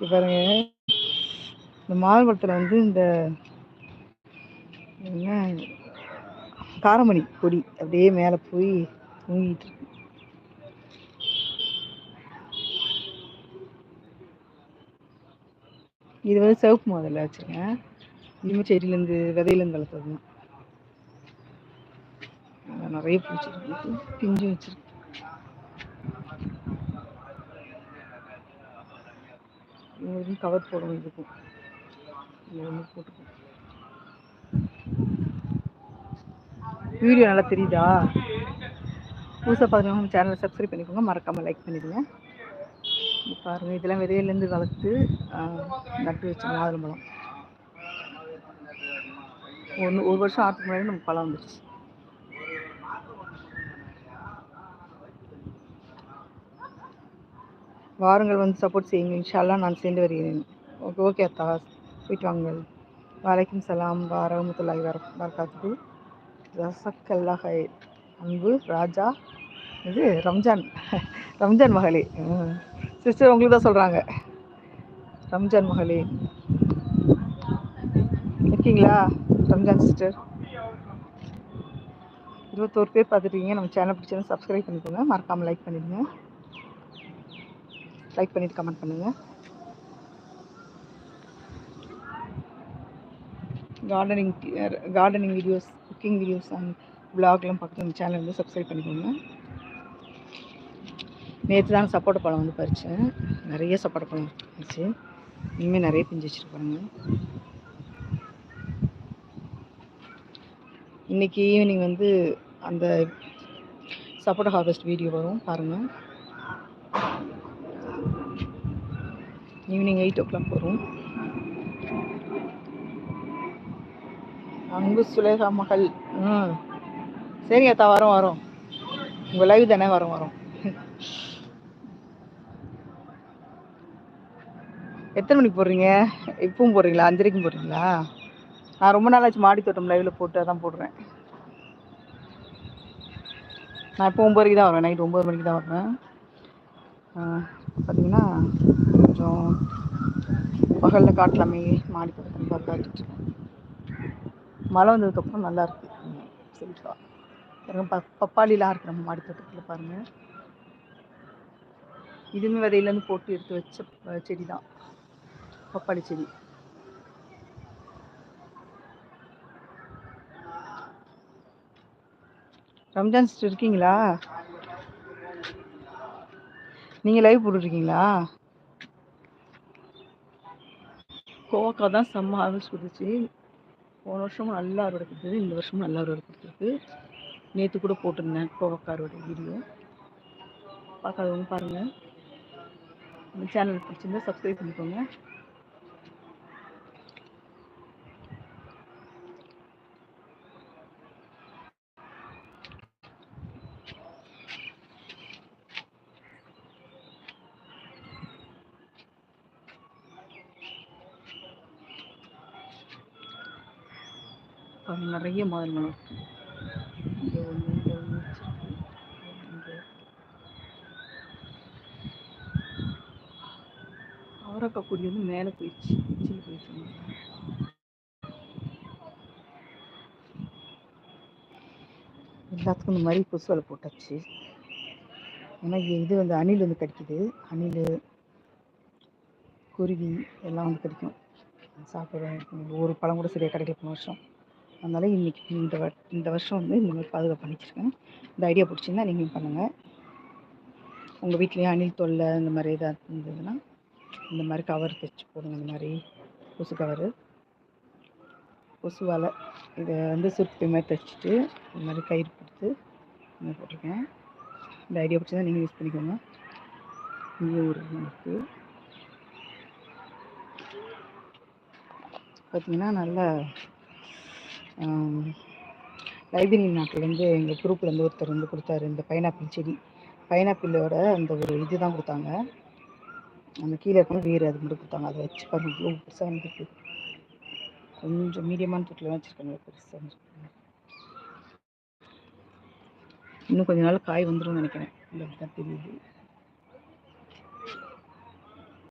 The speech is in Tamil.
பாருங்க, இந்த மாதுளம்பழத்தில் வந்து இந்த என்ன காரமணி கொடி அப்படியே மேலே போய் தூங்கிட்டு இருக்கு. இது வந்து சிவப்பு மாதுளை வச்சுருக்கேன். இதுவுமே செடியிலேருந்து விதையிலேருந்து வளர்த்தது தான். நிறைய பிடிச்சிருக்கு, பிஞ்சு வச்சிருக்கு. இவங்களுக்கும் கவர் போடணும். இதுக்கும் இது ஒன்று போட்டுக்கும். வீடியோ நல்லா தெரியுதா? புதுசாக பார்த்துக்கோங்க, நம்ம சேனலை சப்ஸ்கிரைப் பண்ணிக்கோங்க, மறக்காமல் லைக் பண்ணிடுங்க. பாருங்கள், இதெல்லாம் விதையிலேருந்து வளர்த்து நட்டு வச்ச மாதுளம்பழம். ஒரு வருஷம் ஆற்றுக்கு முன்னாடி நமக்கு பழம் வந்துடுச்சு. வாருங்கள், வந்து சப்போர்ட் செய்யுங்க. இன்ஷால்லாம் நான் சேர்ந்து வருகிறேன். ஓகே ஓகே அத்தா, போயிட்டு வாங்க. வலைக்கும் சலாம் வரஹ்மத்துல்லாஹி வபரகாத்துஹு. ரஸக்கல்லா ஹைர். அன்பு ராஜா, இது ரம்ஜான் ரம்ஜான் மகளே. சிஸ்டர் உங்களுக்கு தான் சொல்கிறாங்க, ரம்ஜான் மகளே இருக்கீங்களா? ரம்ஜான் சிஸ்டர் 21 பேர் பார்த்துட்டீங்க. நம்ம சேனல் பிடிச்சா சப்ஸ்கிரைப் பண்ணிக்கோங்க, மறக்காமல் லைக் பண்ணிடுங்க. லைக் பண்ணிவிட்டு கமெண்ட் பண்ணுங்கள். Gardening videos, cooking videos and விலாக்லாம் பார்த்து நம்ம சேனல் வந்து சப்ஸ்கிரைப் பண்ணிக்கோங்க. நேற்று தான் சப்போட்டா பழம் வந்து பறித்தேன். நிறைய சப்போட்டா பழம் இருந்துச்சு. இனிமேல் நிறைய பிஞ்சு வச்சுருப்பாங்க. இன்றைக்கி ஈவினிங் வந்து அந்த சப்போட்டா ஹார்வெஸ்ட் வீடியோ வரும், பாருங்கள். ஈவினிங் 8 o'clock வரும். அன்பு சுலேகா மகள். சரிங்க அத்தா, வரோம். உங்கள் லைவ் தானே, வரோம். எத்தனை மணிக்கு போடுறீங்க? இப்பவும் போடுறீங்களா? 5:30க்கும் போடுறீங்களா? நான் ரொம்ப நாள் ஆச்சு மாடி தோட்டம் லைவில் போட்டு அதான் போடுறேன். நான் இப்போ 9 தான் வருவேன், நைட் 9 மணிக்கு தான் வருவேன். பார்த்தீங்கன்னா கொஞ்சம் பகலில் காட்டலாமே மாடி தோட்டம் பார்த்துட்டு. மழை வந்ததுக்கப்புறம் நல்லாயிருக்கு. சரிப்பா, பப்பாளிலாம் இருக்கு நம்ம மாடி தோட்டத்தில் பாருங்கள். இதுவுமே விதையிலேருந்து போட்டு எடுத்து வச்ச செடி தான், பப்பாளி செடி. ரம்ஜான் சிஸ்டர் இருக்கீங்களா? நீங்கள் லைவ் போட்டுருக்கீங்களா? கோவக்காய் தான் செம்ம ஹார்வெஸ்ட் கொடுத்துச்சு. போன வருஷமும் நல்லா அறுவடை கொடுத்தது, இந்த வருஷமும் நல்லா அறுவடை கொடுத்துருக்கு. நேற்று கூட போட்டிருந்தேன் கோவக்காய் அறுவடை வீடியோ, பார்க்காதவங்க பாருங்கள். நம்ம சேனல் பிடிச்சிருந்தா சப்ஸ்கிரைப் பண்ணிக்கோங்க. நிறைய மாதுளம்பழம் இங்கே ஒன்று, இங்கே ஒன்று வச்சுருக்கு. அவரக்காய் கொடி வந்து மேலே போயிடுச்சு, கீழே போயிடுச்சு. எல்லாத்துக்கும் இந்த மாதிரி கொசு வலை போட்டாச்சு. ஏன்னா இது வந்து அணில் வந்து கடிக்குது. அணில், குருவி எல்லாம் வந்து கடிக்கும். சாப்பிட்றேன், ஒரு பழம் கூட சரியாக கிடைக்கல போன வருஷம். அதனால் இன்றைக்கி இந்த வருஷம் வந்து இந்த மாதிரி பாதுகாப்பு பண்ணிச்சிருக்கேன். இந்த ஐடியா பிடிச்சிங்கன்னா நீங்களும் பண்ணுங்கள். உங்கள் வீட்லேயும் அணில் தொல்லை இந்த மாதிரி ஏதாவது இருந்ததுன்னா இந்த மாதிரி கவர் தைச்சி போடுங்க. இந்த மாதிரி கொசு கவரு, கொசு வலை. இதை வந்து சுருட்டு மாதிரி தைச்சிட்டு இந்த மாதிரி கயிறு கொடுத்து இந்த போட்டிருக்கேன். இந்த ஐடியா பிடிச்சா நீங்கள் யூஸ் பண்ணிக்கோங்க. இங்கே ஒரு இருக்குது பார்த்தீங்கன்னா, நல்ல லைப்ரரி நாட்டிலேருந்து எங்கள் குரூப்லேருந்து ஒருத்தர் வந்து கொடுத்தாரு இந்த பைனாப்பிள் செடி. பைனாப்பிளோட அந்த ஒரு இது தான் கொடுத்தாங்க, அந்த கீழே இருக்கணும் வேறு அது மட்டும் கொடுத்தாங்க. அதை வச்சு பாருங்கள், இவ்வளோ பெருசாக வந்துருக்கு. கொஞ்சம் மீடியமான தொட்டில் வச்சுருக்காங்க, பெருசாக வந்துருக்கு. இன்னும் கொஞ்ச நாள் காய் வந்துடும் நினைக்கிறேன், இந்த தான் தெரியுது.